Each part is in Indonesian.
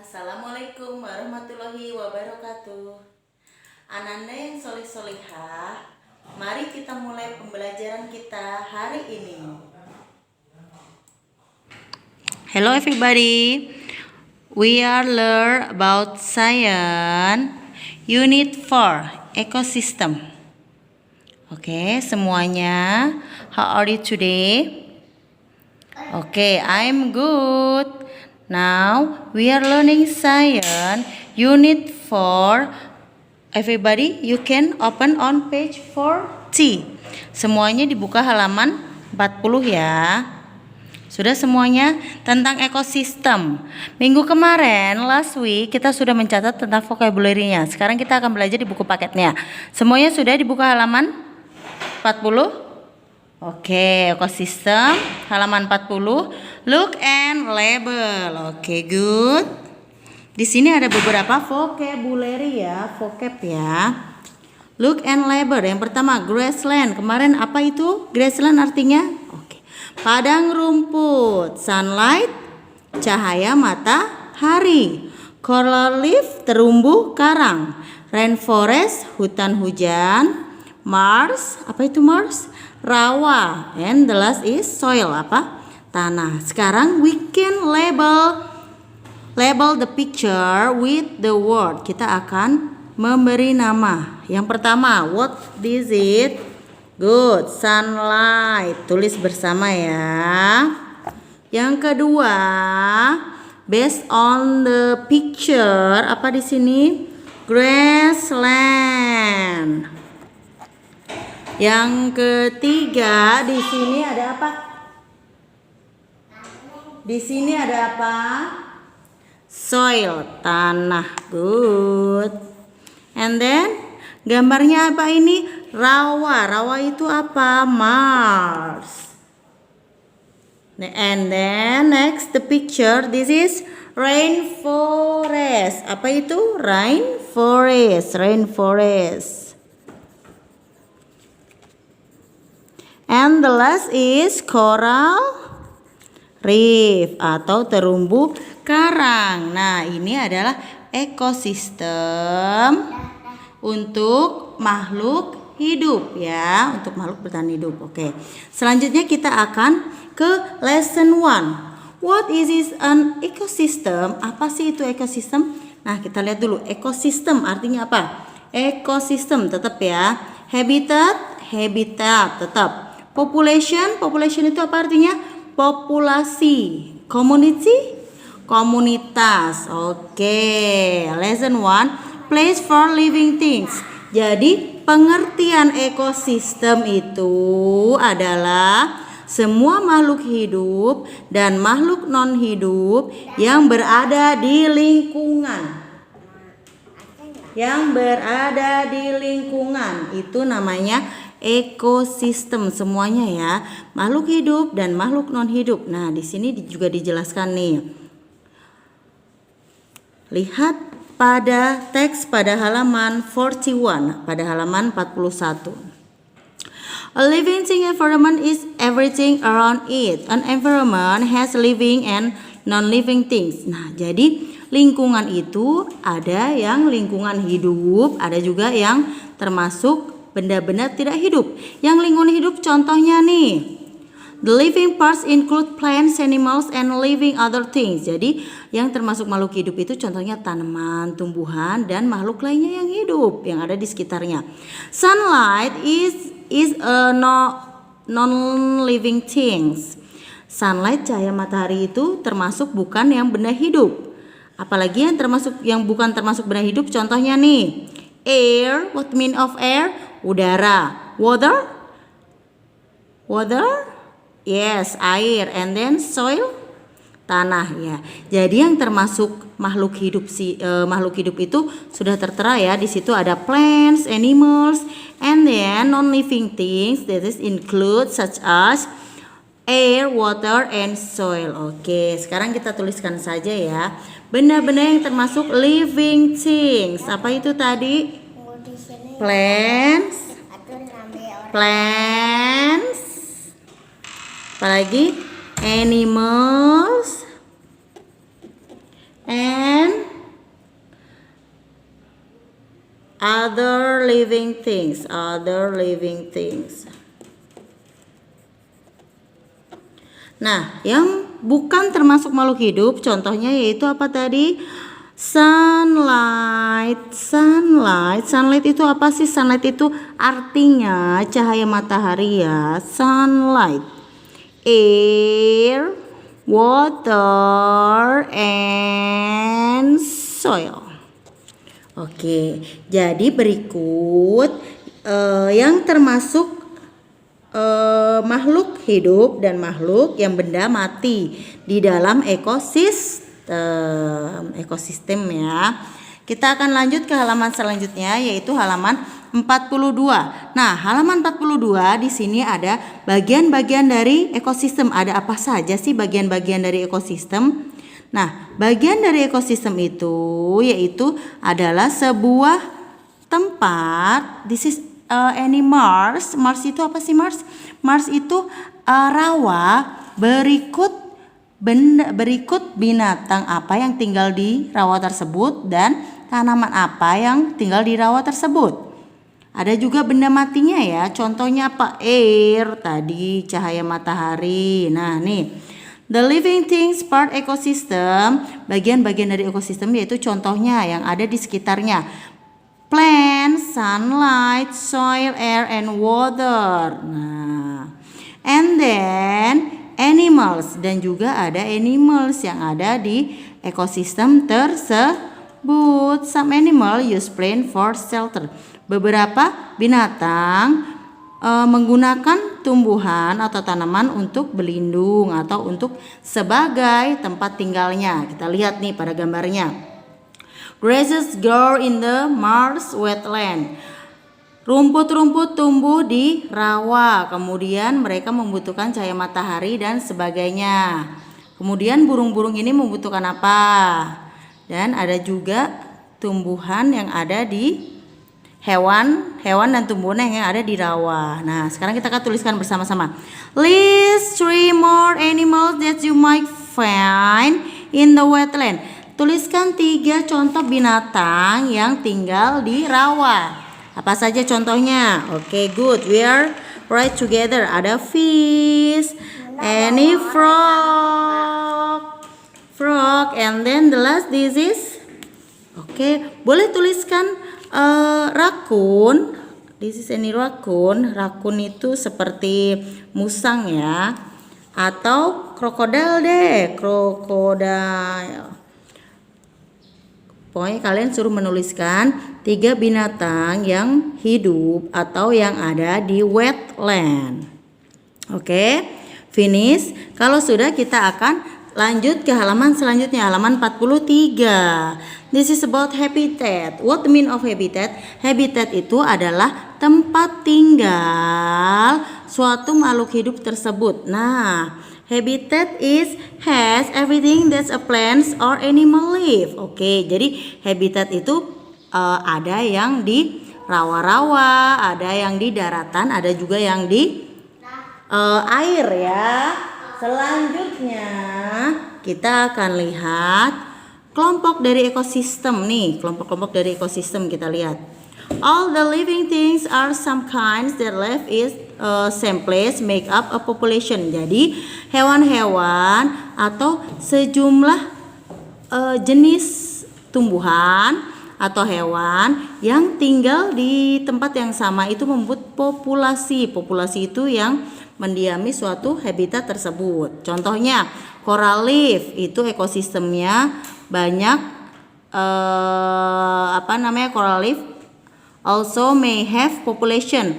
Assalamualaikum warahmatullahi wabarakatuh. Ananda yang solih-solihah, mari kita mulai pembelajaran kita hari ini. Hello everybody, we are learn about science unit 4 ecosystem. Oke, semuanya, how are you today? Okay, I'm good. Now we are learning science unit 4. Everybody, you can open on page 40. Semuanya dibuka halaman 40 ya. Sudah semuanya tentang ekosistem. Minggu kemarin, last week, kita sudah mencatat tentang vocabulary-nya. Sekarang kita akan belajar di buku paketnya. Semuanya sudah dibuka halaman 40? Oke, ekosistem halaman 40. Look and label. Oke, good. Di sini ada beberapa vocabulary ya, vocab ya. Look and label. Yang pertama, grassland. Kemarin apa itu? Grassland artinya? Oke. Padang rumput, sunlight, cahaya matahari. Coral leaf, terumbu karang. Rainforest, hutan hujan. Mars, apa itu Mars? Rawa. And the last is soil, apa? Tanah. Sekarang we can label the picture with the word. Kita akan memberi nama. Yang pertama, what is it? Good, sunlight. Tulis bersama ya. Yang kedua, based on the picture, apa di sini? Grassland. Yang ketiga, di sini ada apa? Di sini ada apa? Soil, tanah. Good. And then gambarnya apa ini? Rawa. Rawa itu apa? Mars. And then next the picture. This is rainforest. Apa itu? Rainforest. Rainforest. And the last is coral reef atau terumbu karang. Nah, ini adalah ekosistem untuk makhluk hidup ya, untuk makhluk bertahan hidup. Oke. Selanjutnya kita akan ke lesson 1. What is an ecosystem? Apa sih itu ekosistem? Nah, kita lihat dulu. Ekosistem artinya apa? Ekosistem tetap ya. Habitat tetap. Population itu apa artinya? Populasi. Community, komunitas. Oke. Lesson 1, place for living things. Jadi pengertian ekosistem itu adalah semua makhluk hidup dan makhluk non hidup yang berada di lingkungan. Itu namanya ekosistem semuanya ya, makhluk hidup dan makhluk non hidup. Nah, di sini juga dijelaskan nih. Lihat pada teks pada halaman 41, pada halaman 41. A living thing environment is everything around it. An environment has living and non-living things. Nah, jadi lingkungan itu ada yang lingkungan hidup, ada juga yang termasuk benda-benda tidak hidup. Yang lingkungan hidup contohnya nih. The living parts include plants, animals, and living other things. Jadi yang termasuk makhluk hidup itu contohnya tanaman, tumbuhan, dan makhluk lainnya yang hidup yang ada di sekitarnya. Sunlight is a non-living things. Sunlight, cahaya matahari itu termasuk bukan yang benda hidup. Apalagi yang bukan termasuk benda hidup contohnya nih. Air, what mean of air? Udara. Water? Yes, air. And then soil? Tanah ya. Jadi yang termasuk makhluk hidup itu sudah tertera ya. Di situ ada plants, animals, and then non-living things that is include such as air, water, and soil. Oke, sekarang kita tuliskan saja ya. Benda-benda yang termasuk living things. Apa itu tadi? Plants, apalagi animals and Other living things. Other living things. Nah, yang bukan termasuk makhluk hidup, contohnya yaitu apa tadi? Sunlight. Sunlight itu apa sih? Sunlight itu artinya cahaya matahari ya. Sunlight. Air, water, and soil. Oke, jadi berikut yang termasuk makhluk hidup dan makhluk yang benda mati di dalam ekosistem ya. Kita akan lanjut ke halaman selanjutnya yaitu halaman 42. Nah, halaman 42 di sini ada bagian-bagian dari ekosistem. Ada apa saja sih bagian-bagian dari ekosistem? Nah, bagian dari ekosistem itu yaitu adalah sebuah tempat. This is any Mars. Mars itu apa sih Mars? Mars itu rawa berikut binatang apa yang tinggal di rawa tersebut dan tanaman apa yang tinggal di rawa tersebut. Ada juga benda matinya ya. Contohnya apa? Air tadi, cahaya matahari. Nah, nih. The living things part ecosystem, bagian-bagian dari ekosistem yaitu contohnya yang ada di sekitarnya. Plants, sunlight, soil, air, and water. Nah, and then animals, dan juga ada animals yang ada di ekosistem tersebut. Some animal use plant for shelter. Beberapa binatang menggunakan tumbuhan atau tanaman untuk berlindung atau untuk sebagai tempat tinggalnya. Kita lihat nih pada gambarnya. Grasses grow in the Mars wetland. Rumput-rumput tumbuh di rawa, kemudian mereka membutuhkan cahaya matahari dan sebagainya. Kemudian burung-burung ini membutuhkan apa? Dan ada juga tumbuhan yang ada di hewan dan tumbuhan yang ada di rawa. Nah, sekarang kita akan tuliskan bersama-sama. List 3 more animals that you might find in the wetland. Tuliskan 3 contoh binatang yang tinggal di rawa. Apa saja contohnya? Oke, good. We are right together. Ada fish, any frog, and then the last this is. Oke, boleh tuliskan raccoon. This is any raccoon. Raccoon itu seperti musang ya. Atau krokodil deh, krokodil. Pokoknya kalian suruh menuliskan 3 binatang yang hidup atau yang ada di wetland. Oke, finish. Kalau sudah kita akan lanjut ke halaman selanjutnya, halaman 43. This is about habitat. What the mean of habitat? Habitat itu adalah tempat tinggal suatu makhluk hidup tersebut. Nah, habitat has everything that's a plants or animal live. Oke, jadi habitat itu ada yang di rawa-rawa, ada yang di daratan, ada juga yang di air ya. Selanjutnya kita akan lihat kelompok dari ekosistem nih. Kelompok-kelompok dari ekosistem kita lihat. All the living things are some kinds that live is same place make up a population. Jadi hewan-hewan atau sejumlah jenis tumbuhan atau hewan yang tinggal di tempat yang sama itu membuat populasi. Populasi itu yang mendiami suatu habitat tersebut. Contohnya coral reef itu ekosistemnya banyak coral reef also may have population.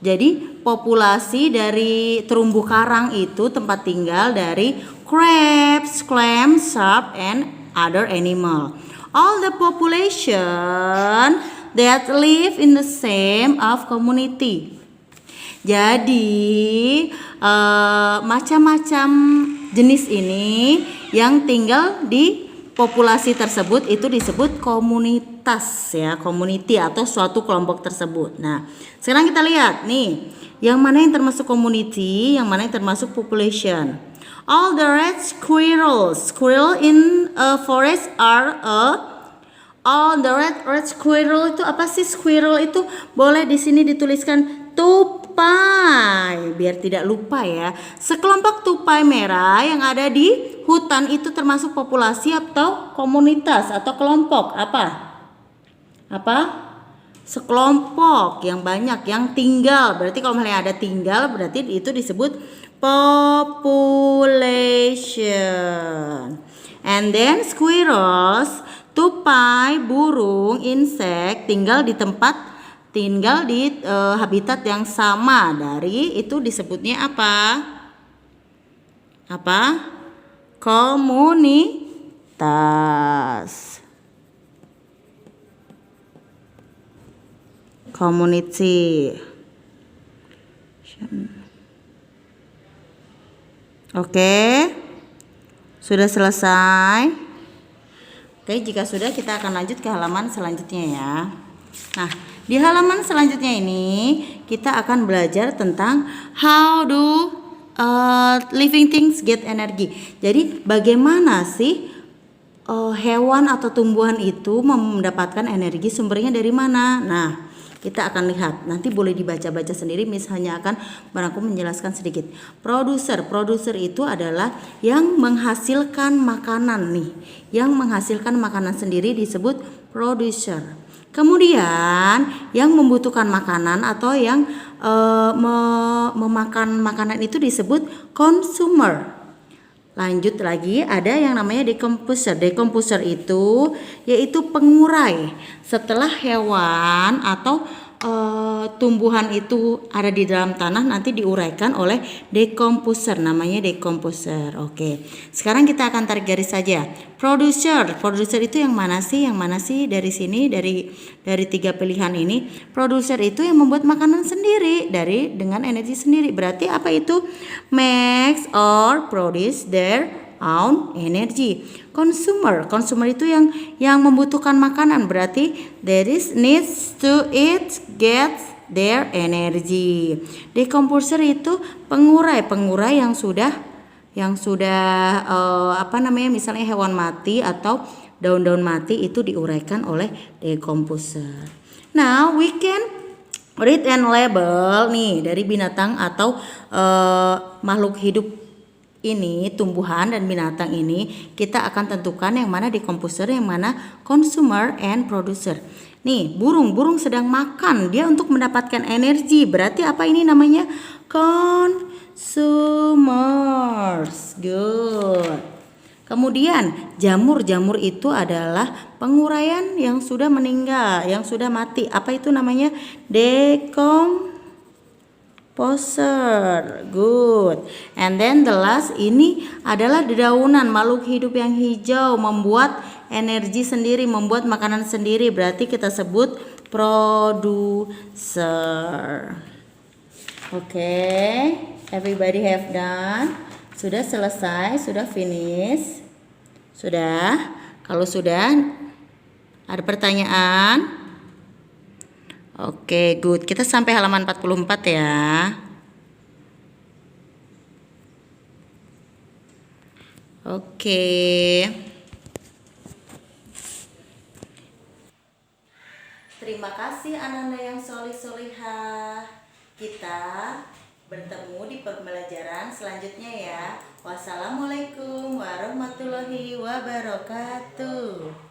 Jadi populasi dari terumbu karang itu tempat tinggal dari crabs, clams, shark, and other animal. All the population that live in the same of community. Jadi macam-macam jenis ini yang tinggal di populasi tersebut itu disebut komunitas ya, community atau suatu kelompok tersebut. Nah, sekarang kita lihat nih, yang mana yang termasuk community, yang mana yang termasuk population. All the red squirrel in a forest are a On the red squirrel itu apa sih? Squirrel itu boleh di sini dituliskan tupai biar tidak lupa ya. Sekelompok tupai merah yang ada di hutan itu termasuk populasi atau komunitas atau kelompok apa? Apa? Sekelompok yang banyak yang tinggal. Berarti kalau misalnya ada tinggal berarti itu disebut population. And then squirrels, tupai, burung, insek tinggal di habitat yang sama. Dari itu disebutnya apa? Apa? Komunitas. Community. Oke. Sudah selesai. Oke, jika sudah kita akan lanjut ke halaman selanjutnya ya. Nah, di halaman selanjutnya ini kita akan belajar tentang how do living things get energy. Jadi bagaimana sih hewan atau tumbuhan itu mendapatkan energi, sumbernya dari mana? Nah, kita akan lihat. Nanti boleh dibaca-baca sendiri, misalnya akan barangku menjelaskan sedikit. Produser itu adalah yang menghasilkan makanan nih. Yang menghasilkan makanan sendiri disebut producer. Kemudian yang membutuhkan makanan atau yang memakan makanan itu disebut consumer. Lanjut lagi, ada yang namanya decomposer. Decomposer itu yaitu pengurai. Setelah hewan atau tumbuhan itu ada di dalam tanah, nanti diuraikan oleh decomposer, namanya decomposer. Oke, sekarang kita akan tarik garis saja. Producer itu yang mana sih? Yang mana sih dari sini, dari 3 pilihan ini? Producer itu yang membuat makanan sendiri dengan energi sendiri. Berarti apa itu? Makes or produce their own energy. Consumer itu yang membutuhkan makanan, berarti there is needs to eat gets their energy. Decomposer itu pengurai yang sudah misalnya hewan mati atau daun-daun mati itu diuraikan oleh decomposer. Now we can read and label nih dari binatang atau makhluk hidup ini, tumbuhan dan binatang ini, kita akan tentukan yang mana decomposer, yang mana consumer and producer. Nih, burung sedang makan, dia untuk mendapatkan energi. Berarti apa ini namanya? Consumers. Good. Kemudian jamur itu adalah penguraian yang sudah meninggal, yang sudah mati. Apa itu namanya? Decomposer. Good. And then the last ini adalah dedaunan, makhluk hidup yang hijau, membuat energi sendiri, membuat makanan sendiri. Berarti kita sebut producer. Oke, everybody have done? Sudah selesai? Sudah finish? Sudah? Kalau sudah, ada pertanyaan? Oke, good. Kita sampai halaman 44 ya. Oke. Terima kasih Ananda yang solih-solihah. Kita bertemu di pembelajaran selanjutnya ya. Wassalamualaikum warahmatullahi wabarakatuh.